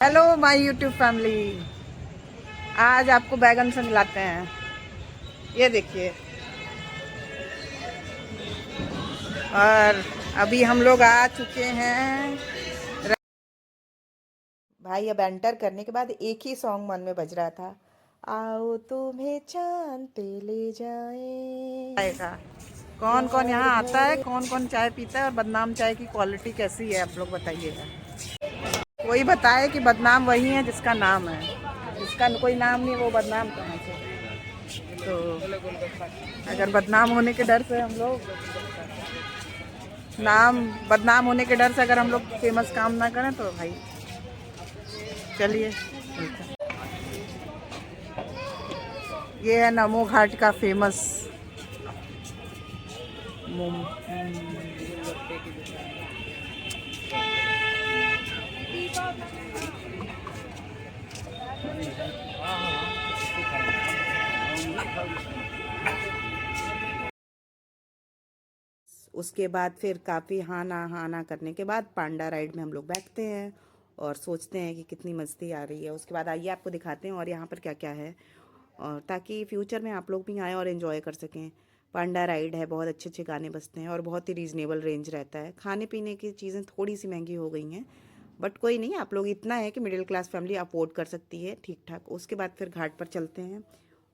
Hello my YouTube family. आज आपको बैगन से मिलाते हैं। ये देखिए। और अभी हम लोग आ चुके हैं। भाई अब एंटर करने के बाद एक ही सॉन्ग मन में बज रहा था। आओ तुम्हें चांद पे ले जाए आएगा। कौन कौन प्यार यहाँ आता है, भरे। कौन कौन चाय पीता है और बदनाम चाय की क्वालिटी कैसी है, आप लोग बताइएगा। कोई बताए कि बदनाम वही है जिसका नाम है, जिसका कोई नाम नहीं वो बदनाम कहाँ से। तो अगर बदनाम होने के डर से हम लोग नाम बदनाम होने के डर से अगर हम लोग फेमस काम ना करें तो भाई चलिए चलते हैं। ये है नमो घाट का फेमस मोम। उसके बाद फिर काफ़ी हाँ ना करने के बाद पांडा राइड में हम लोग बैठते हैं और सोचते हैं कि कितनी मस्ती आ रही है। उसके बाद आइए आपको दिखाते हैं और यहाँ पर क्या क्या है, और ताकि फ्यूचर में आप लोग भी आएँ और एंजॉय कर सकें। पांडा राइड है, बहुत अच्छे अच्छे गाने बजते हैं और बहुत ही रीज़नेबल रेंज रहता है। खाने पीने की चीज़ें थोड़ी सी महंगी हो गई हैं, बट कोई नहीं, आप लोग इतना है कि मिडिल क्लास फैमिली अफोर्ड कर सकती है ठीक ठाक। उसके बाद फिर घाट पर चलते हैं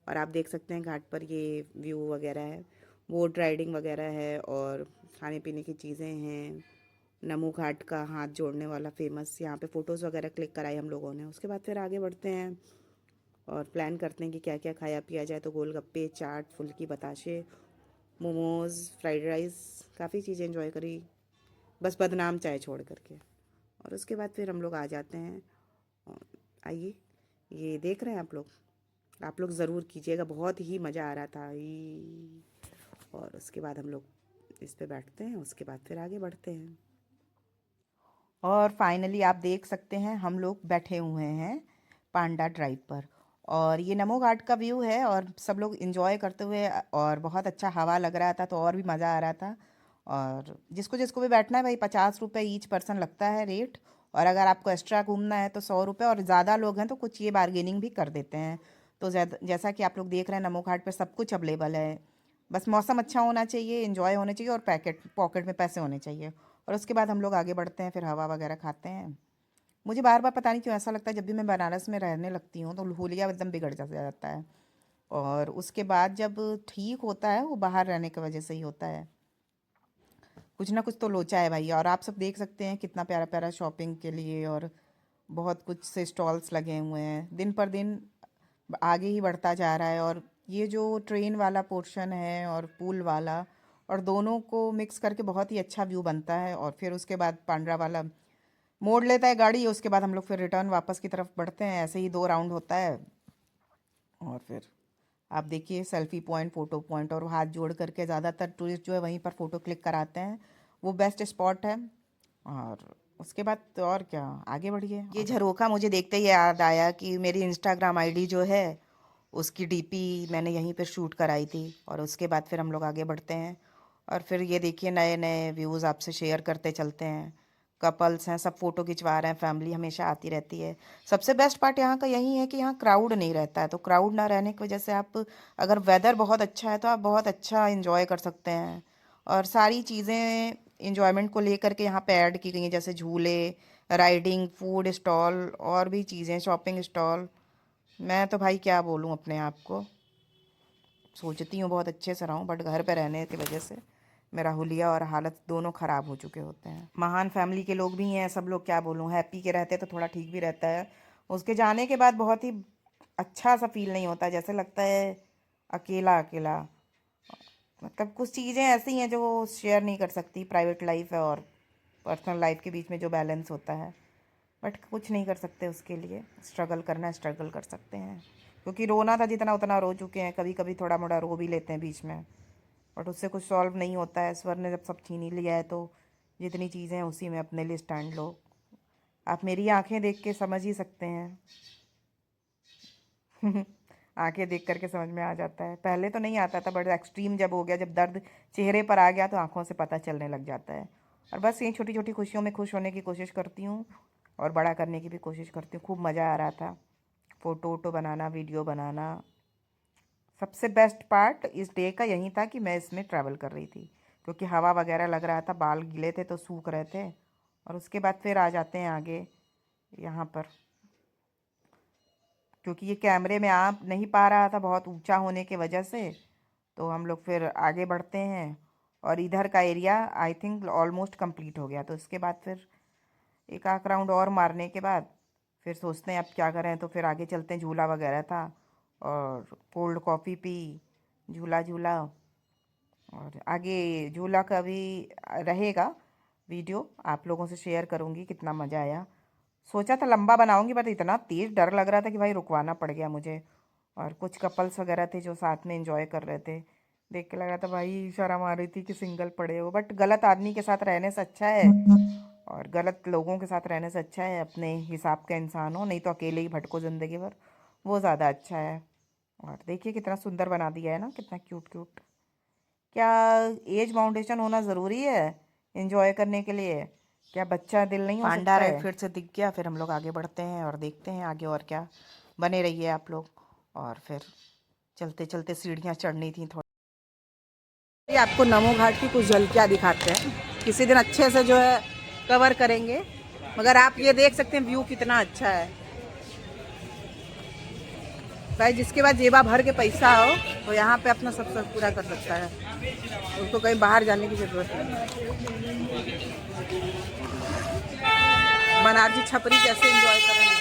और आप देख सकते हैं घाट पर ये व्यू वगैरह है, बोट राइडिंग वगैरह है और खाने पीने की चीज़ें हैं। नमो घाट का हाथ जोड़ने वाला फेमस, यहाँ पे फ़ोटोज़ वगैरह क्लिक कराई हम लोगों ने। उसके बाद फिर आगे बढ़ते हैं और प्लान करते हैं कि क्या क्या खाया पिया जाए। तो गोलगप्पे, चाट, फुल्की, बताशे, मोमोज़, फ्राइड राइस, काफ़ी चीज़ें एंजॉय करी, बस बदनाम चाय छोड़ करके। और उसके बाद फिर हम लोग आ जाते हैं। और आइए, ये देख रहे हैं आप लोग ज़रूर कीजिएगा, बहुत ही मज़ा आ रहा था और उसके बाद हम लोग इस पे बैठते हैं, उसके बाद फिर आगे बढ़ते हैं। और फाइनली आप देख सकते हैं हम लोग बैठे हुए हैं पांडा ड्राइव पर, और ये नमो घाट का व्यू है और सब लोग एंजॉय करते हुए, और बहुत अच्छा हवा लग रहा था तो और भी मज़ा आ रहा था। और जिसको जिसको भी बैठना है भाई, 50 रुपये ईच पर्सन लगता है रेट, और अगर आपको एक्स्ट्रा घूमना है तो 100 रुपये, और ज़्यादा लोग हैं तो कुछ ये बारगेनिंग भी कर देते हैं। तो जैसा कि आप लोग देख रहे हैं नमो घाट पर सब कुछ अवेलेबल है। बस मौसम अच्छा होना चाहिए, एंजॉय होने चाहिए और पॉकेट में पैसे होने चाहिए। और उसके बाद हम लोग आगे बढ़ते हैं, फिर हवा वगैरह खाते हैं। मुझे बार बार पता नहीं क्यों ऐसा लगता है, जब भी मैं बनारस में रहने लगती हूँ तो हुलिया एकदम बिगड़ जाता है। और उसके बाद जब ठीक होता है वो बाहर रहने की वजह से ही होता है। कुछ ना कुछ तो लोचा है भाई। और आप सब देख सकते हैं कितना प्यारा प्यारा शॉपिंग के लिए और बहुत कुछ से स्टॉल्स लगे हुए हैं। दिन पर दिन आगे ही बढ़ता जा रहा है। और ये जो ट्रेन वाला पोर्शन है और पूल वाला, और दोनों को मिक्स करके बहुत ही अच्छा व्यू बनता है। और फिर उसके बाद पांड्रा वाला मोड़ लेता है गाड़ी, उसके बाद हम लोग फिर रिटर्न वापस की तरफ बढ़ते हैं। ऐसे ही 2 राउंड होता है और फिर आप देखिए सेल्फी पॉइंट, फ़ोटो पॉइंट, और हाथ जोड़ करके ज़्यादातर टूरिस्ट जो है वहीं पर फ़ोटो क्लिक कराते हैं। वो बेस्ट स्पॉट है। और उसके बाद तो और क्या, आगे बढ़िए। ये झरोखा मुझे देखते ही याद आया कि मेरी इंस्टाग्राम आईडी जो है उसकी डीपी मैंने यहीं पर शूट कराई थी। और उसके बाद फिर हम लोग आगे बढ़ते हैं और फिर ये देखिए नए नए व्यूज़ आपसे शेयर करते चलते हैं। कपल्स हैं, सब फ़ोटो खिंचवा रहे हैं, फैमिली हमेशा आती रहती है। सबसे बेस्ट पार्ट यहाँ का यही है कि यहाँ क्राउड नहीं रहता है, तो क्राउड ना रहने की वजह से आप, अगर वेदर बहुत अच्छा है तो आप बहुत अच्छा इंजॉय कर सकते हैं। और सारी चीज़ें इंजॉयमेंट को लेकर के यहाँ पे ऐड की गई हैं, जैसे झूले, राइडिंग, फूड स्टॉल और भी चीज़ें, शॉपिंग स्टॉल। मैं तो भाई क्या बोलूँ अपने आप को, सोचती हूँ बहुत अच्छे से रहूँ, बट घर पे रहने की वजह से मेरा हुलिया और हालत दोनों ख़राब हो चुके होते हैं। महान फैमिली के लोग भी हैं सब लोग, क्या बोलूँ, हैप्पी के रहते तो थोड़ा ठीक भी रहता है। उसके जाने के बाद बहुत ही अच्छा सा फील नहीं होता, जैसे लगता है अकेला अकेला। मतलब कुछ चीज़ें ऐसी हैं जो शेयर नहीं कर सकती, प्राइवेट लाइफ है और पर्सनल लाइफ के बीच में जो बैलेंस होता है, बट कुछ नहीं कर सकते उसके लिए। स्ट्रगल करना है, स्ट्रगल कर सकते हैं, क्योंकि रोना था जितना उतना रो चुके हैं। कभी कभी थोड़ा मोड़ा रो भी लेते हैं बीच में, बट उससे कुछ सॉल्व नहीं होता है। स्वर ने जब सब छीन ही लिया है तो जितनी चीज़ें हैं उसी में अपने लिए स्टैंड लो। आप मेरी आंखें देख के समझ ही सकते हैं। आंखें देख करके समझ में आ जाता है, पहले तो नहीं आता था, बट एक्सट्रीम जब हो गया, जब दर्द चेहरे पर आ गया तो आंखों से पता चलने लग जाता है। और बस ये छोटी छोटी खुशियों में खुश होने की कोशिश करती हूँ। और बड़ा करने की भी कोशिश करती हूँ। खूब मज़ा आ रहा था, फ़ोटो वोटो बनाना, वीडियो बनाना। सबसे बेस्ट पार्ट इस डे का यही था कि मैं इसमें ट्रैवल कर रही थी, क्योंकि हवा वगैरह लग रहा था, बाल गीले थे तो सूख रहे थे। और उसके बाद फिर आ जाते हैं आगे यहाँ पर, क्योंकि ये कैमरे में आ नहीं पा रहा था बहुत ऊंचा होने के वजह से, तो हम लोग फिर आगे बढ़ते हैं। और इधर का area I think almost complete हो गया, तो इसके बाद फिर एक आध राउंड और मारने के बाद फिर सोचते हैं अब क्या करें, तो फिर आगे चलते हैं। झूला वगैरह था और कोल्ड कॉफ़ी पी, झूला झूला। और आगे झूला का भी रहेगा वीडियो, आप लोगों से शेयर करूँगी कितना मज़ा आया। सोचा था लंबा बनाऊंगी, बट इतना तेज़ डर लग रहा था कि भाई रुकवाना पड़ गया मुझे। और कुछ कपल्स वगैरह थे जो साथ में एंजॉय कर रहे थे, देख के लग रहा था भाई शर्म आ रही थी कि सिंगल पड़े हो। बट गलत आदमी के साथ रहने से अच्छा है, और गलत लोगों के साथ रहने से अच्छा है अपने हिसाब का इंसान हो, नहीं तो अकेले ही भटको ज़िंदगी भर, वो ज़्यादा अच्छा है। और देखिए कितना सुंदर बना दिया है ना, कितना क्यूट क्यूट। क्या एज बाउंडेशन होना ज़रूरी है एंजॉय करने के लिए? क्या बच्चा दिल नहीं हो सकता है? पांडा राइड फिर से दिख गया, फिर हम लोग आगे बढ़ते हैं और देखते हैं आगे और क्या। बने रहिए आप लोग। और फिर चलते चलते सीढ़ियाँ चढ़नी थी थोड़ी। आपको नमो घाट की कुछ झलकियाँ दिखाते हैं, किसी दिन अच्छे से जो है कवर करेंगे। मगर आप ये देख सकते हैं व्यू कितना अच्छा है भाई। जिसके बाद जेबा भर के पैसा हो तो यहाँ पे अपना सब पूरा कर सकता है, उसको कहीं बाहर जाने की ज़रूरत नहीं। बनारसी छपरी कैसे एंजॉय करेंगे।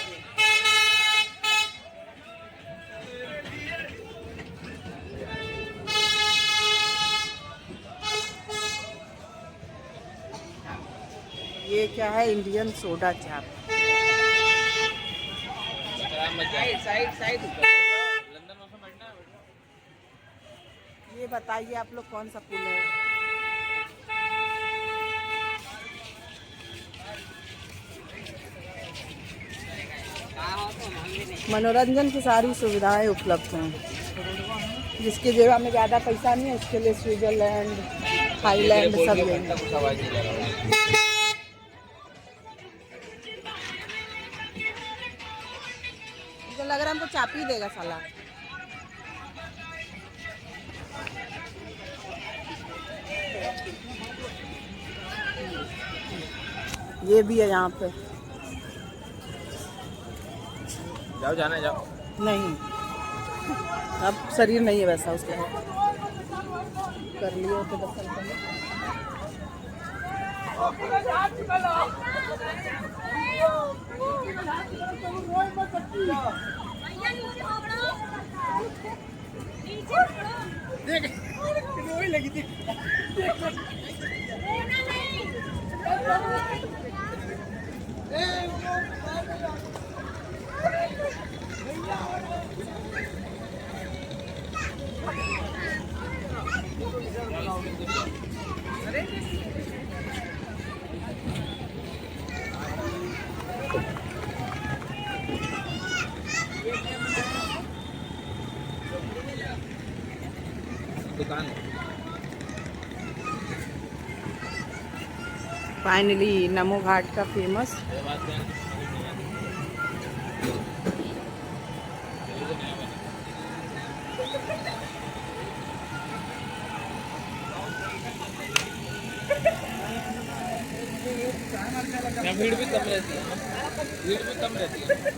ये क्या है? इंडियन सोडा चाप। ये बताइए आप लोग कौन सा पुल है? मनोरंजन की सारी सुविधाएं उपलब्ध हैं। जिसके जेब में ज़्यादा पैसा नहीं है उसके लिए स्विट्जरलैंड, थाईलैंड सब है। मुझे लग रहा है हमको चाप ही देगा साला। ये भी है यहाँ पे। जाओ, जाना जाओ। नहीं, अब शरीर नहीं है वैसा उसका। कर लियो तो दर्शन कर लो। दुकान फाइनली नमो घाट का फेमस भीड़ भी कम रहती है, भीड़ भी कम रहती है।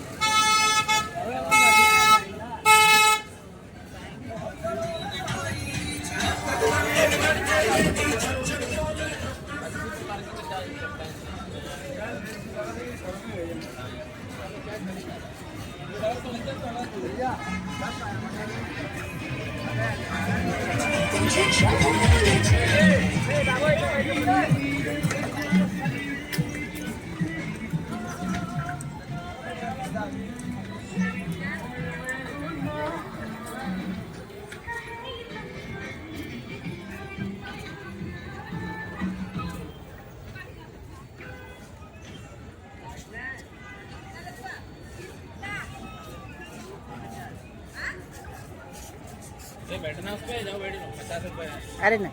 बैठना उस पे जाओ, बैठ लो, 50 रुपए। अरे नहीं,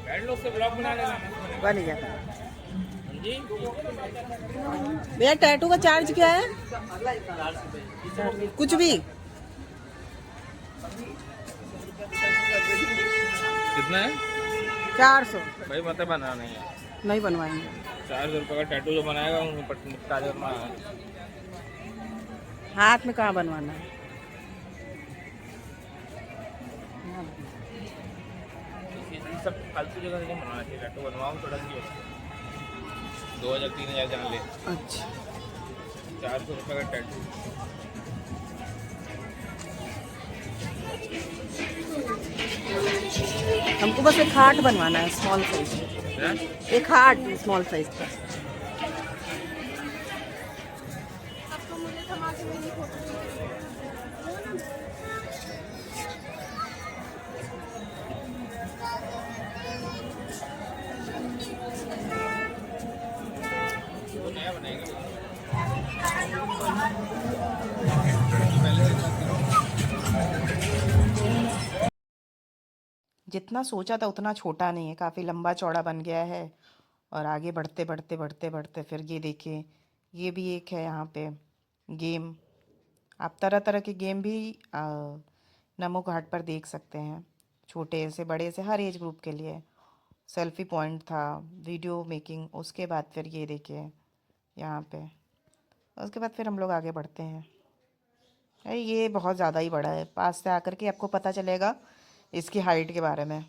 बैठ लो, उससे ब्लॉग बना लेना। बन जाता। जी भैया टैटू का चार्ज क्या है? कुछ भी कितना है? 400 भाई मतलब बना नहीं है। नहीं बनवाएंगे। 400 रुपये का टैटू जो बनाएगा उन्हें निपटा करना है। हाथ में कहाँ बनवाना है? ये सब फालतू जगह नहीं बनवाना चाहिए। टैटू बनवाऊँ थोड़ा सी 2000-3000 जान ले। अच्छा 400 रुपये का टैटू। हमको बस एक हार्ट बनवाना है स्मॉल साइज, क्या? एक हार्ट स्मॉल साइज का। वो नया बनाएगा। जितना सोचा था उतना छोटा नहीं है, काफ़ी लंबा चौड़ा बन गया है। और आगे बढ़ते बढ़ते बढ़ते बढ़ते फिर ये देखिए, ये भी एक है यहाँ पे गेम। आप तरह तरह के गेम भी नमो घाट पर देख सकते हैं, छोटे से बड़े से हर एज ग्रुप के लिए। सेल्फी पॉइंट था, वीडियो मेकिंग। उसके बाद फिर ये देखिए यहाँ पे, उसके बाद फिर हम लोग आगे बढ़ते हैं। अरे ये बहुत ज़्यादा ही बड़ा है, पास से आकर के आपको पता चलेगा इसकी हाइट के बारे में।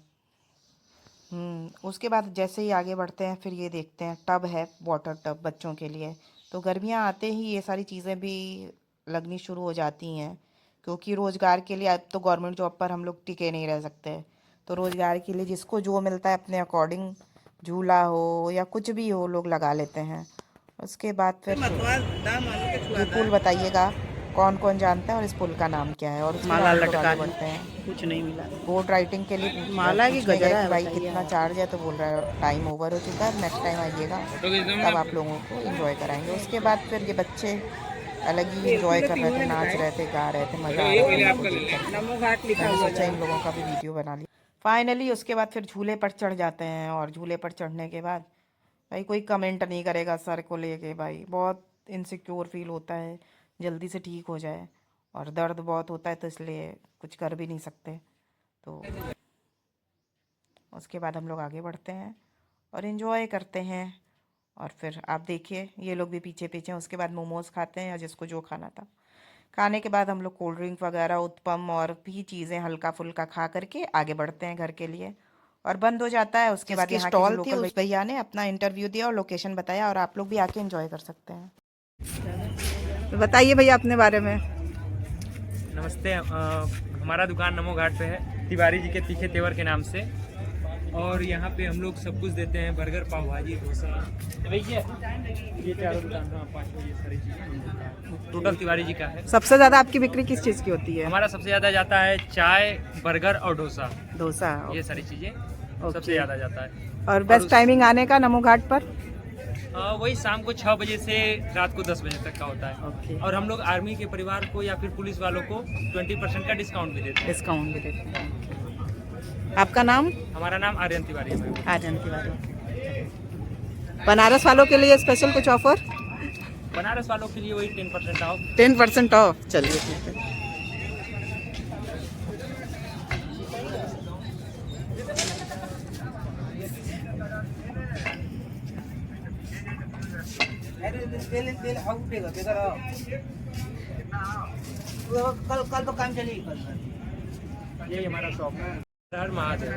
उसके बाद जैसे ही आगे बढ़ते हैं फिर ये देखते हैं टब है, वाटर टब बच्चों के लिए। तो गर्मियाँ आते ही ये सारी चीज़ें भी लगनी शुरू हो जाती हैं, क्योंकि रोज़गार के लिए अब तो गवर्नमेंट जॉब पर हम लोग टिके नहीं रह सकते। तो रोज़गार के लिए जिसको जो मिलता है अपने अकॉर्डिंग, झूला हो या कुछ भी हो, लोग लगा लेते हैं। उसके बाद फिर ये पुल बताइएगा कौन कौन जानता है और इस पुल का नाम क्या है। और उसके माला बाद हम लोग लटका आगे दी। बढ़ते हैं। कुछ नहीं मिला। बोट राइडिंग के लिए माला की पूछने गए गजरा कि है, भाई बताइए कितना आप। चार्ज है, तो बोल रहा है टाइम ओवर हो चुका है, नेक्स्ट टाइम आइएगा तब आप लोगों को एंजॉय कराएंगे। उसके बाद फिर ये बच्चे अलग ही एंजॉय कर रहे थे, नाच रहे थे, गा रहे थे, मज़ा आ रहा था उनको देख करके। नमो घाट लिखा मैंने हुआ सोचा है। इन लोगों का भी वीडियो बना लिया। फाइनली उसके बाद फिर झूले पर चढ़ जाते हैं। और झूले पर चढ़ने के बाद भाई कोई कमेंट नहीं करेगा सर को लेके, भाई बहुत इनसिक्योर फील होता है, जल्दी से ठीक हो जाए। और दर्द बहुत होता है तो इसलिए कुछ कर भी नहीं सकते। तो उसके बाद हम लोग आगे बढ़ते हैं और इन्जॉय करते हैं। और फिर आप देखिए ये लोग भी पीछे पीछे। उसके बाद मोमोज़ खाते हैं या जिसको जो खाना था। खाने के बाद हम लोग कोल्ड ड्रिंक वगैरह, उत्पम और भी चीज़ें हल्का फुल्का खा करके आगे बढ़ते हैं घर के लिए। और बंद हो जाता है। उसके बाद यहाँ के जो लोकल भैया ने अपना इंटरव्यू दिया और लोकेशन बताया, और आप लोग भी आके एंजॉय कर सकते हैं। तो बताइए भैया अपने बारे में। नमस्ते। हमारा दुकान नमो घाट पे है, तिवारी जी के तीखे तेवर के नाम से। और यहाँ पे हम लोग सब कुछ देते हैं, बर्गर, पाव भाजी, डोसा, भैया ये चारों दुकान, हाँ 5 ये सारी चीज़ें टोटल तिवारी जी का है। सबसे ज़्यादा आपकी बिक्री किस चीज़ की होती है? हमारा सबसे ज़्यादा जाता है चाय, बर्गर और डोसा। डोसा। ये सारी चीज़ें सबसे ज़्यादा जाता है। और बेस्ट टाइमिंग आने का नमो घाट पर? वही शाम को 6 बजे से रात को 10 बजे तक का होता है। ओके। और हम लोग आर्मी के परिवार को या फिर पुलिस वालों को 20% का डिस्काउंट भी देते हैं। डिस्काउंट भी देते हैं। आपका नाम? हमारा नाम आर्यन तिवारी है। आर्यन तिवारी। बनारस वालों के लिए स्पेशल कुछ ऑफर? बनारस वालों के लिए वही 10% ऑफ। 10% ऑफ। चलिए ठीक है। कल तो काम चली। यही हमारा शॉप है। हर महादेव।